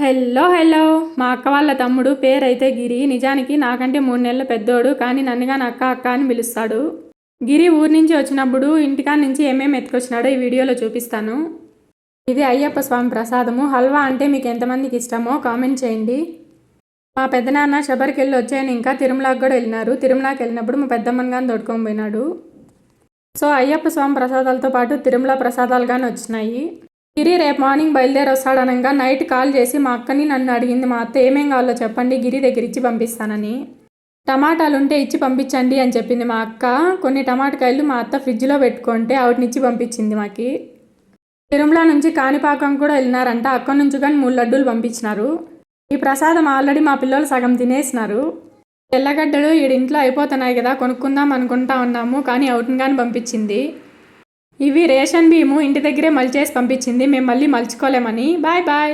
Hello hello మా అక్క వాళ్ళ తమ్ముడు పేరైతే గిరి. నిజానికి నాకంటే 3 నెలల పెద్దోడు, కానీ నన్నుగా అక్క అక్క అని పిలుస్తాడు. గిరి ఊరి నుంచి వచ్చినప్పుడు ఇంటికాడ నుంచి ఏమేమి ఎత్తుకొచ్చినాడో ఈ వీడియోలో చూపిస్తాను. ఇది అయ్యప్ప స్వామి ప్రసాదము. హల్వా అంటే మీకు ఎంతమందికి ఇష్టమో కామెంట్ చేయండి. మా పెద్దనాన్న శబరికి వెళ్ళి వచ్చాయని ఇంకా తిరుమలకి కూడా వెళ్ళినారు. తిరుమలకి వెళ్ళినప్పుడు మా పెద్దమ్మని కానీ తోడుకొని పోయినాడు. సో అయ్యప్ప స్వామి ప్రసాదాలతో పాటు తిరుమల ప్రసాదాలు కానీ వచ్చినాయి. గిరి రేపు మార్నింగ్ బయలుదేరి వస్తాడనగా నైట్ కాల్ చేసి మా అక్కని నన్ను అడిగింది, మా అత్త ఏమేం కావాలో చెప్పండి గిరి దగ్గర ఇచ్చి పంపిస్తానని. టమాటాలు ఉంటే ఇచ్చి పంపించండి అని చెప్పింది మా అక్క. కొన్ని టమాటకాయలు మా అత్త ఫ్రిడ్జ్లో పెట్టుకుంటే వాటినిచ్చి పంపించింది మాకి. తిరుమల నుంచి కాణిపాకం కూడా వెళ్ళినారంట. అక్కడి నుంచి కానీ 3 లడ్డూలు పంపించినారు. ఈ ప్రసాదం ఆల్రెడీ మా పిల్లలు సగం తినేసినారు. తెల్లగడ్డలు ఈడింట్లో అయిపోతున్నాయి కదా, కొనుక్కుందాం అనుకుంటా ఉన్నాము, కానీ అవుట్ని కానీ పంపించింది. ఇవి రేషన్ బియ్యము ఇంటి దగ్గరే మలిచేసి పంపించింది, మేము మళ్ళీ మలుచుకోలేమని. Bye bye.